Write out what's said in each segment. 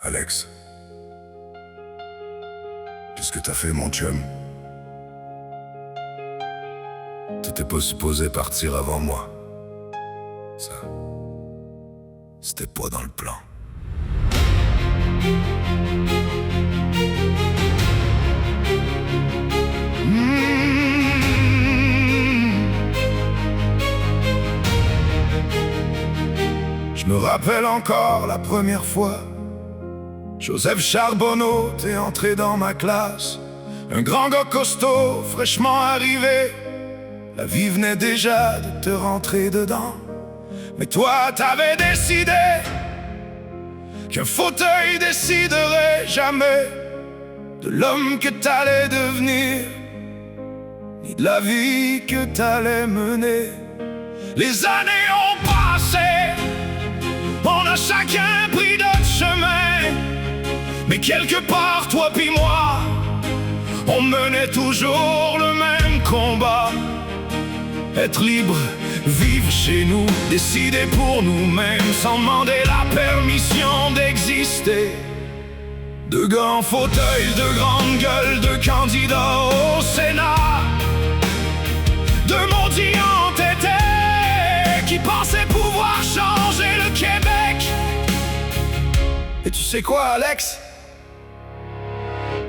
Alex, qu'est-ce que t'as fait, mon chum? T'étais pas supposé partir avant moi. Ça, c'était pas dans le plan. Je me rappelle encore la première fois. Joseph Charbonneau, t'es entré dans ma classe. Un grand gars costaud, fraîchement arrivé. La vie venait déjà de te rentrer dedans. Mais toi, t'avais décidé qu'un fauteuil déciderait jamais de l'homme que t'allais devenir, ni de la vie que t'allais mener. Les années ont passé, on a chacun pris notre chemin. Mais quelque part, toi pis moi, on menait toujours le même combat. Être libre, vivre chez nous, décider pour nous-mêmes, sans demander la permission d'exister. Deux gars en fauteuil, de grandes gueules, deux candidats au Sénat. Deux maudits entêtés qui pensaient pouvoir changer le Québec. Et tu sais quoi, Alex?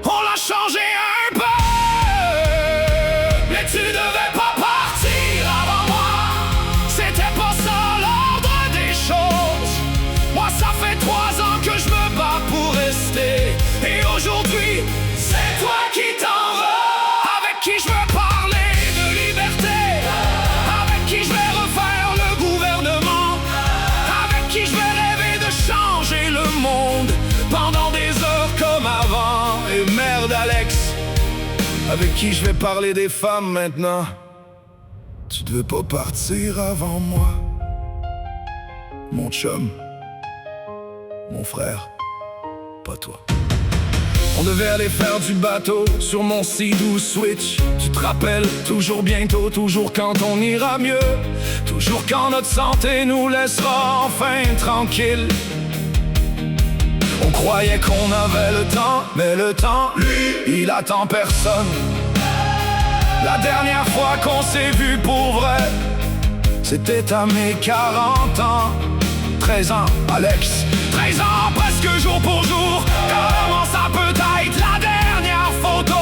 On l'a changé un peu. Mais tu devais pas partir avant moi. C'était pas ça l'ordre des choses. Moi ça fait 3 ans que je me bats pour rester. Et aujourd'hui, c'est toi qui t'en vas. Avec qui je veux parler de liberté. Avec qui je vais refaire le gouvernement. Avec qui je vais rêver de changer le monde pendant des heures comme avant. Et merde, Alex, avec qui je vais parler des femmes maintenant. Tu devais pas partir avant moi, mon chum, mon frère, pas toi. On devait aller faire du bateau sur mon Sea-Doo Switch. Tu te rappelles, toujours bientôt, toujours quand on ira mieux. Toujours quand notre santé nous laissera enfin tranquille. On croyait qu'on avait le temps, mais le temps, lui, il attend personne. La dernière fois qu'on s'est vu pour vrai, c'était à mes 40 ans. 13 ans, Alex, 13 ans, presque jour pour jour. Comment ça peut être la dernière photo?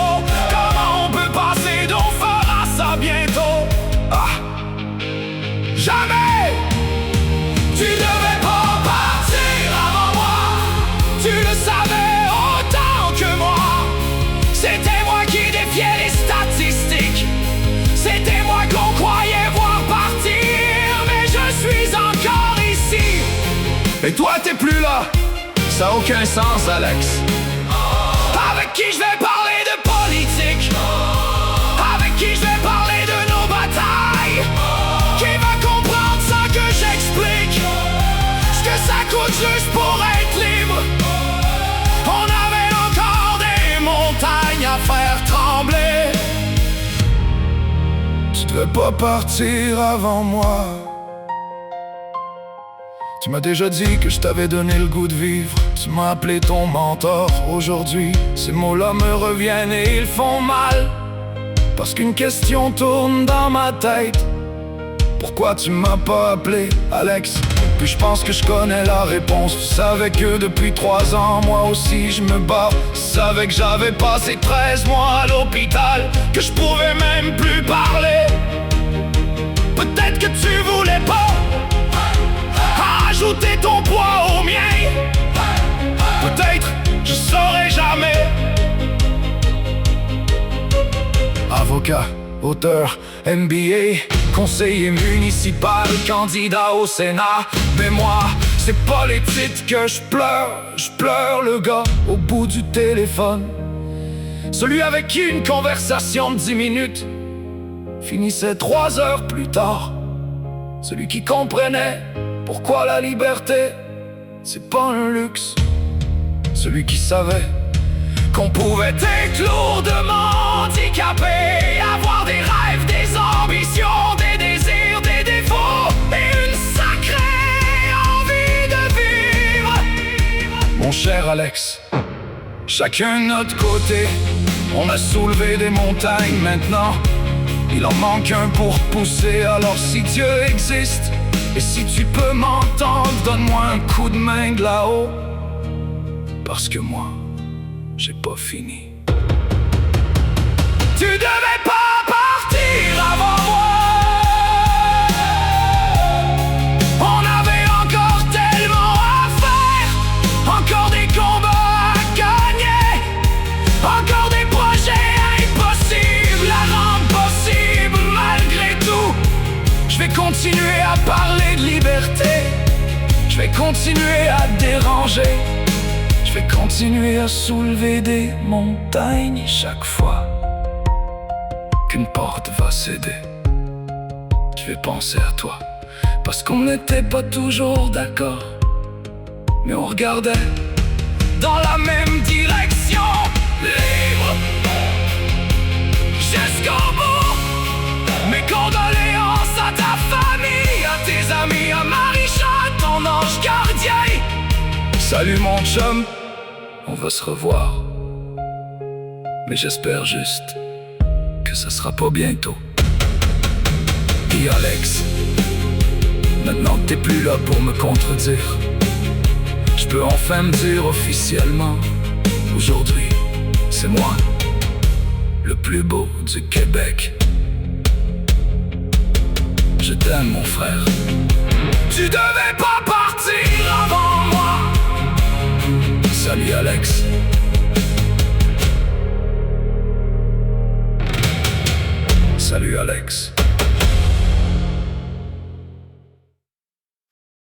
Comment on peut passer d'on fera ça bientôt? Ah, jamais! Tu devais pas partir avant moi. Tu le savais autant que moi. C'était moi qui défiais les statistiques. C'était moi qu'on croyait voir partir. Mais je suis encore ici. Et toi t'es plus là. Ça a aucun sens, Alex. Avec qui je vais parler de politique? Avec qui je vais parler de nos batailles? Qui va comprendre ça que j'explique? Ce que ça coûte juste pour être libre. On avait encore des montagnes à faire trembler. Tu devais pas partir avant moi. Tu m'as déjà dit que je t'avais donné le goût de vivre. Tu m'as appelé ton mentor. Aujourd'hui, ces mots-là me reviennent et ils font mal. Parce qu'une question tourne dans ma tête. Pourquoi tu m'as pas appelé, Alex? Puis je pense que je connais la réponse. Tu savais que depuis 3 ans, moi aussi je me bats. Tu savais que j'avais passé 13 mois à l'hôpital, que je pouvais même plus parler. Peut-être que tu voulais pas ajouter ton poids au mien. Peut-être, je saurais jamais. Avocat, auteur, MBA, conseiller municipal, candidat au Sénat. Mais moi, c'est pas les titres que je pleure le gars au bout du téléphone. Celui avec qui une conversation de 10 minutes finissait 3 heures plus tard. Celui qui comprenait pourquoi la liberté, c'est pas un luxe. Celui qui savait qu'on pouvait être lourdement handicapé, avoir des rêves, des ambitions, des désirs, des défauts et une sacrée envie de vivre. Mon cher Alex. Chacun de notre côté, on a soulevé des montagnes maintenant. Il en manque un pour pousser, alors si Dieu existe, et si tu peux m'entendre, donne-moi un coup de main de là-haut. Parce que moi, j'ai pas fini. Tu devais pas partir avant moi. On avait encore tellement à faire, encore des combats à gagner, encore des projets impossibles à rendre possible. Malgré tout, je vais continuer à parler de liberté, je vais continuer à déranger, je vais continuer à soulever des montagnes chaque fois qu'une porte va céder. Je vais penser à toi, parce qu'on n'était pas toujours d'accord, mais on regardait dans la même direction. Libre jusqu'au bout. Mes condoléances à ta famille, à tes amis, à Marie-Jeanne, ton ange gardien. Salut mon chum, on va se revoir, mais j'espère juste que ça sera pas bientôt. Puis Alex, maintenant que t'es plus là pour me contredire, je peux enfin me dire officiellement, aujourd'hui, c'est moi, le plus beau du Québec. Je t'aime mon frère. Tu devais pas partir avant moi. Salut Alex. Salut Alex.